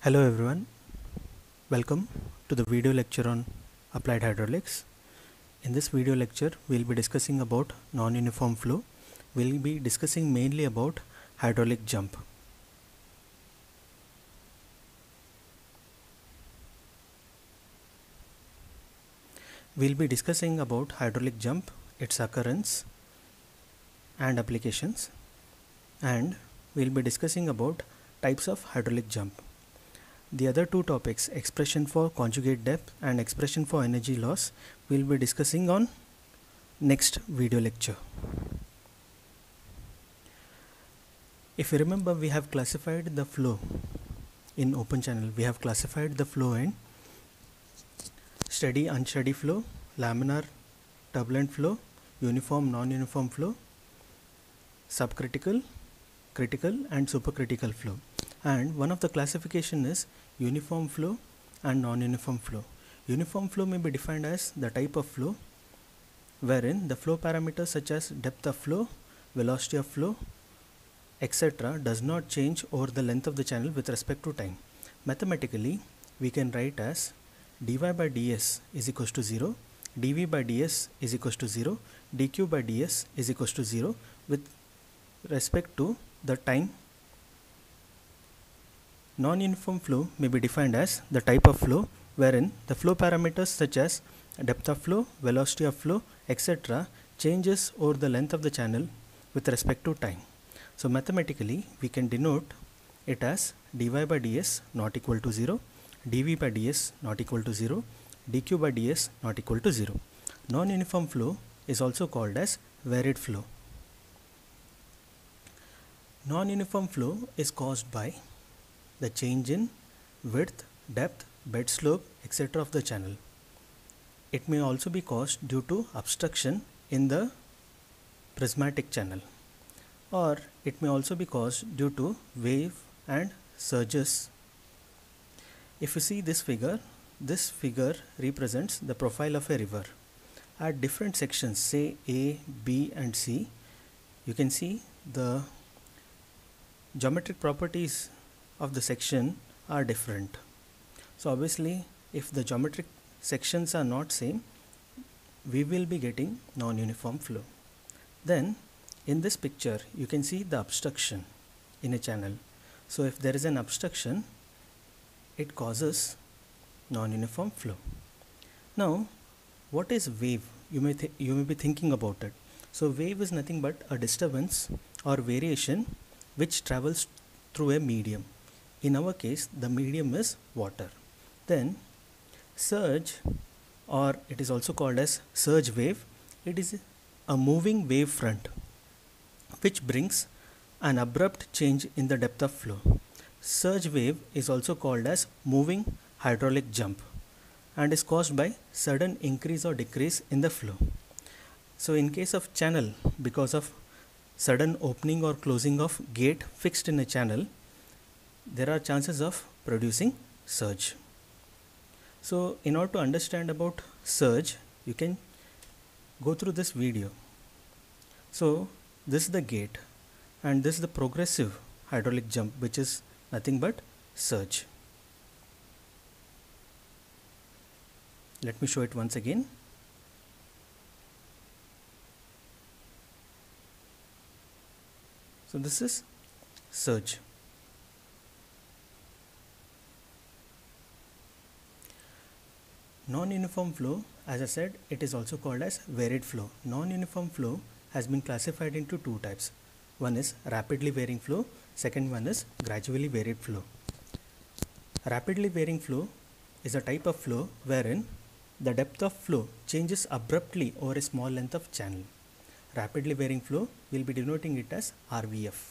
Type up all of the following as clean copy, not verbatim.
Hello everyone, welcome to the video lecture on applied hydraulics. In this video lecture, we'll be discussing about non-uniform flow. We'll be discussing mainly about hydraulic jump. We'll be discussing about hydraulic jump, its occurrence and applications, and we'll be discussing about types of hydraulic jump. The other two topics, expression for conjugate depth and expression for energy loss, we'll be discussing on next video lecture. If you remember, we have classified the flow in open channel. We have classified the flow in steady, unsteady flow, laminar, turbulent flow, uniform, non-uniform flow, subcritical, critical and supercritical flow. And one of the classification is uniform flow and non-uniform flow. Uniform flow may be defined as the type of flow wherein the flow parameters such as depth of flow, velocity of flow, etc. does not change over the length of the channel with respect to time. Mathematically, we can write as dy by ds is equals to 0, dv by ds is equals to 0, dq by ds is equals to 0 with respect to the time. Non-uniform flow may be defined as the type of flow wherein the flow parameters such as depth of flow, velocity of flow, etc. changes over the length of the channel with respect to time. So mathematically, we can denote it as dy by ds not equal to 0, dv by ds not equal to 0, dq by ds not equal to 0. Non-uniform flow is also called as varied flow. Non-uniform flow is caused by the change in width, depth, bed slope, etc. of the channel. It may also be caused due to obstruction in the prismatic channel, or it may also be caused due to wave and surges. If you see this figure represents the profile of a river. At different sections, say A, B and C, you can see the geometric properties of the section are different. So obviously, if the geometric sections are not same, we will be getting non-uniform flow. Then in this picture, you can see the obstruction in a channel. So if there is an obstruction, it causes non-uniform flow. Now, what is wave? You may be thinking about it. So wave is nothing but a disturbance or variation which travels through a medium. In our case, the medium is water. Then surge, or it is also called as surge wave, it is a moving wave front which brings an abrupt change in the depth of flow. Surge wave is also called as moving hydraulic jump and is caused by sudden increase or decrease in the flow. So in case of channel, because of sudden opening or closing of gate fixed in a channel, there are chances of producing surge. So in order to understand about surge, you can go through this video. So this is the gate and this is the progressive hydraulic jump, which is nothing but surge. Let me show it once again. So this is surge. Non-uniform flow, as I said, it is also called as varied flow. Non-uniform flow has been classified into two types. One is rapidly varying flow, second one is gradually varied flow. Rapidly varying flow is a type of flow wherein the depth of flow changes abruptly over a small length of channel. Rapidly varying flow will be denoting it as RVF.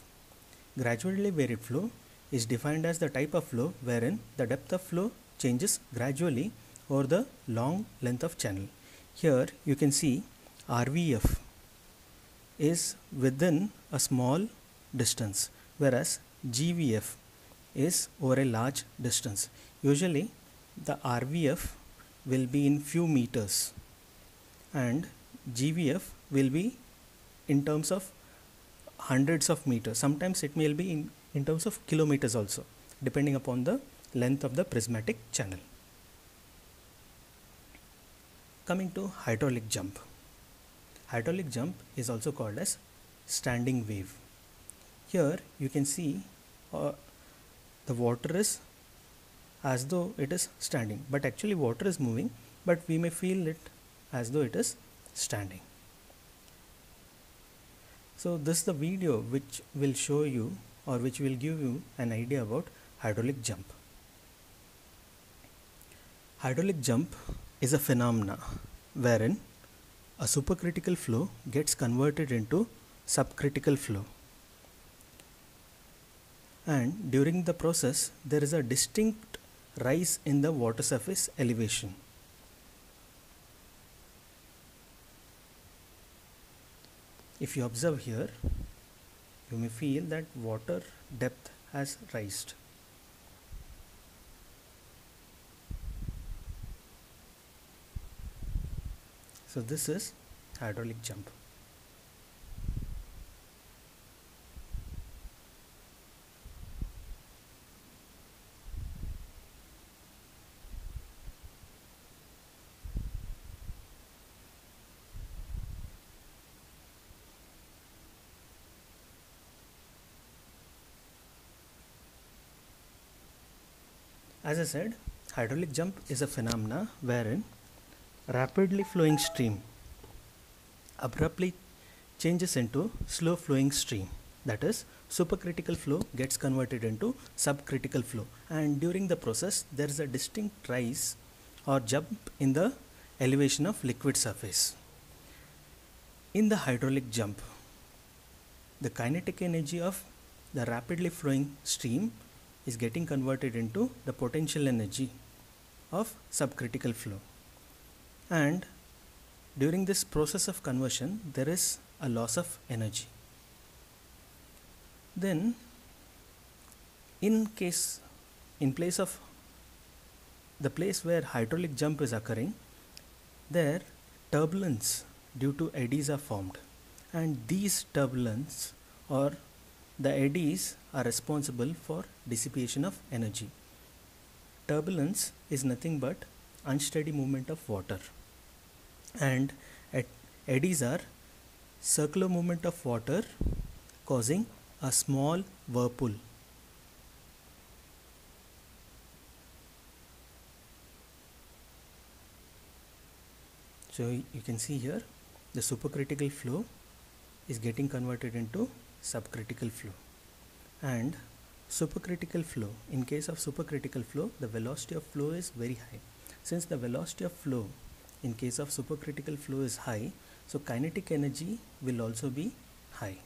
Gradually varied flow is defined as the type of flow wherein the depth of flow changes gradually over the long length of channel. Here you can see RVF is within a small distance, whereas GVF is over a large distance. Usually the RVF will be in few meters and GVF will be in terms of hundreds of meters. Sometimes it may be in terms of kilometers also, depending upon the length of the prismatic channel. Coming to hydraulic jump. Hydraulic jump is also called as standing wave. Here you can see the water is as though it is standing, but actually water is moving, but we may feel it as though it is standing. So this is the video which will show you, or which will give you an idea about hydraulic jump. Hydraulic jump is a phenomena wherein a supercritical flow gets converted into subcritical flow, and during the process there is a distinct rise in the water surface elevation. If you observe here, you may feel that water depth has risen. So this is hydraulic jump. As I said, hydraulic jump is a phenomena wherein rapidly flowing stream abruptly changes into slow flowing stream, that is supercritical flow gets converted into subcritical flow, and during the process there is a distinct rise or jump in the elevation of liquid surface. In the hydraulic jump, the kinetic energy of the rapidly flowing stream is getting converted into the potential energy of subcritical flow, and during this process of conversion there is a loss of energy. Then in place of the place where hydraulic jump is occurring, there turbulence due to eddies are formed, and these turbulence or the eddies are responsible for dissipation of energy. Turbulence is nothing but unsteady movement of water, and eddies are circular movement of water causing a small whirlpool. So you can see here the supercritical flow is getting converted into subcritical flow, and supercritical flow, in case of supercritical flow, the velocity of flow is very high. Since the velocity of flow in case of supercritical flow is high, so kinetic energy will also be high,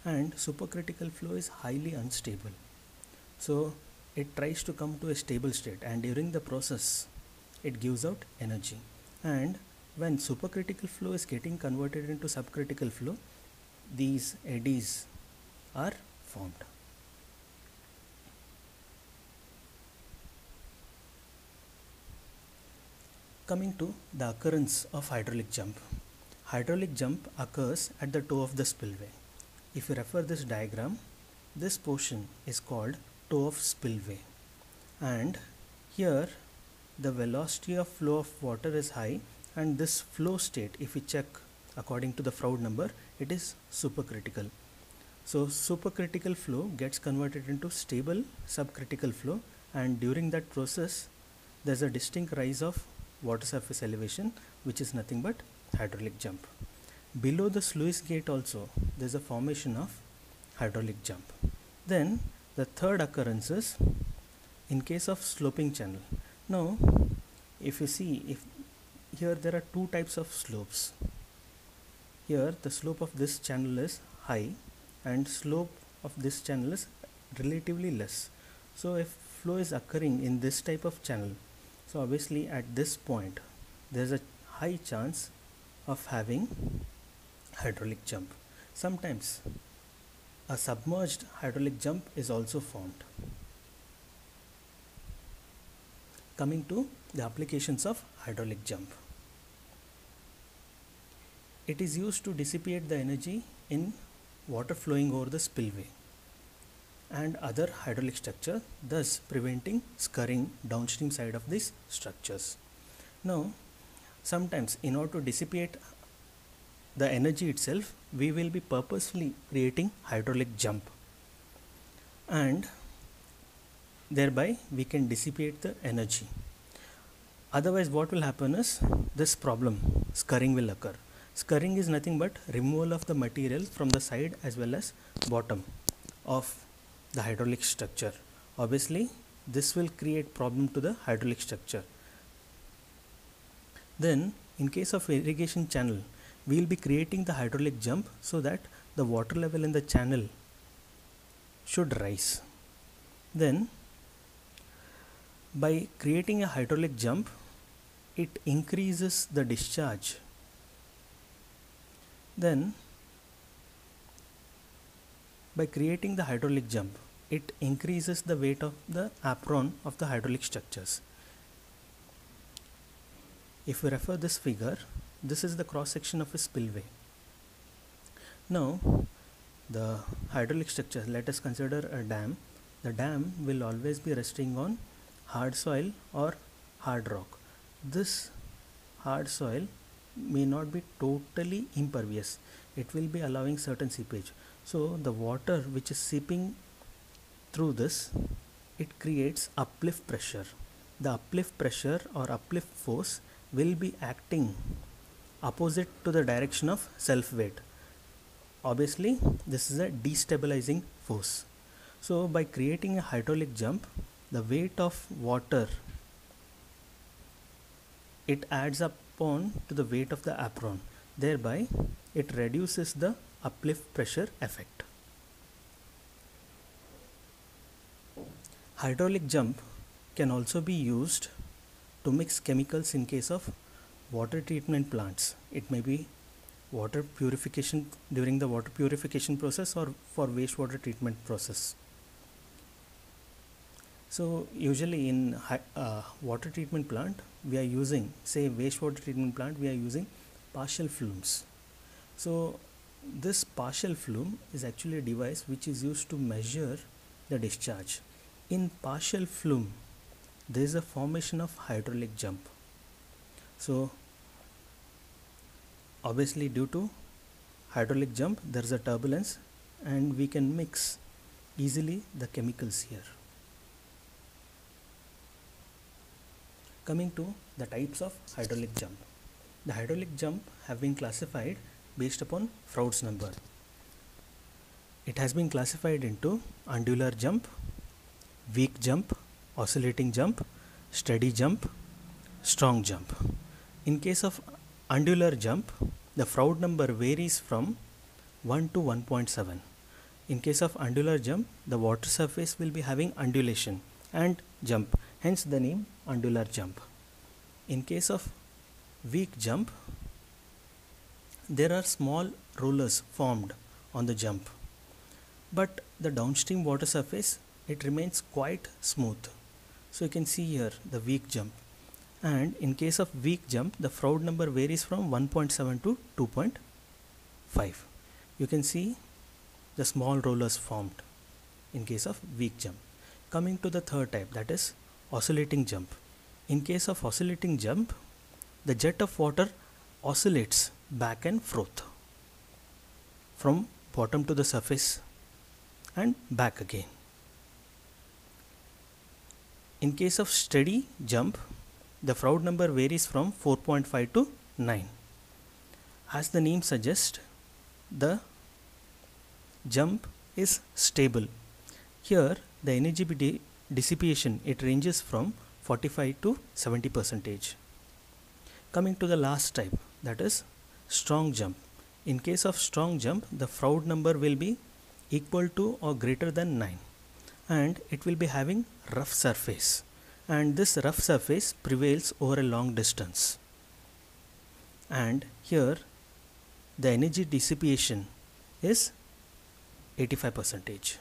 and supercritical flow is highly unstable, so it tries to come to a stable state, and during the process it gives out energy. And when supercritical flow is getting converted into subcritical flow, these eddies are formed. Coming to the occurrence of hydraulic jump. Hydraulic jump occurs at the toe of the spillway. If you refer this diagram, this portion is called toe of spillway, and here the velocity of flow of water is high, and this flow state, if we check according to the Froude number, it is supercritical. So supercritical flow gets converted into stable subcritical flow, and during that process there is a distinct rise of water surface elevation, which is nothing but hydraulic jump. Below the sluice gate also there is a formation of hydraulic jump. Then the third occurrence is in case of sloping channel. Now if you see, if here there are two types of slopes. Here the slope of this channel is high and slope of this channel is relatively less. So if flow is occurring in this type of channel, so obviously at this point there is a high chance of having hydraulic jump. Sometimes a submerged hydraulic jump is also formed. Coming to the applications of hydraulic jump. It is used to dissipate the energy in water flowing over the spillway, and other hydraulic structure, thus preventing scurrying downstream side of these structures. Now, sometimes in order to dissipate the energy itself, we will be purposefully creating hydraulic jump, and thereby we can dissipate the energy. Otherwise, what will happen is this problem, scurrying, will occur. Scurrying is nothing but removal of the material from the side as well as bottom of the hydraulic structure. Obviously, this will create problem to the hydraulic structure. Then, in case of irrigation channel, we will be creating the hydraulic jump so that the water level in the channel should rise. Then, by creating a hydraulic jump, it increases the discharge. Then, by creating the hydraulic jump, it increases the weight of the apron of the hydraulic structures. If we refer this figure, this is the cross section of a spillway. Now, the hydraulic structure, let us consider a dam. The dam will always be resting on hard soil or hard rock. This hard soil may not be totally impervious. It will be allowing certain seepage. So the water which is seeping through this, it creates uplift pressure. The uplift pressure or uplift force will be acting opposite to the direction of self weight. Obviously, this is a destabilizing force. So by creating a hydraulic jump, the weight of water, it adds upon to the weight of the apron. Thereby, it reduces the uplift pressure effect. Hydraulic jump can also be used to mix chemicals in case of water treatment plants. It may be water purification during the water purification process or for wastewater treatment process. So usually in water treatment plant, we are using, say wastewater treatment plant, we are using partial flumes. So this partial flume is actually a device which is used to measure the discharge. In partial flume, there is a formation of hydraulic jump. So obviously due to hydraulic jump, there is a turbulence and we can mix easily the chemicals here. Coming to the types of hydraulic jump. The hydraulic jump have been classified based upon Froude's number. It has been classified into undular jump, weak jump, oscillating jump, steady jump, strong jump. In case of undular jump, the Froude number varies from 1 to 1.7. In case of undular jump, the water surface will be having undulation and jump, hence the name undular jump. In case of weak jump, there are small rollers formed on the jump, but the downstream water surface, it remains quite smooth. So you can see here the weak jump, and in case of weak jump, the Froude number varies from 1.7 to 2.5. You can see the small rollers formed in case of weak jump. Coming to the third type, that is oscillating jump. In case of oscillating jump, the jet of water oscillates back and forth from bottom to the surface and back again. In case of steady jump, the Froude number varies from 4.5 to 9. As the name suggests, the jump is stable. Here the energy dissipation, it ranges from 45 to 70%. Coming to the last type, that is strong jump. In case of strong jump, the Froude number will be equal to or greater than 9, and it will be having rough surface, and this rough surface prevails over a long distance, and here the energy dissipation is 85%.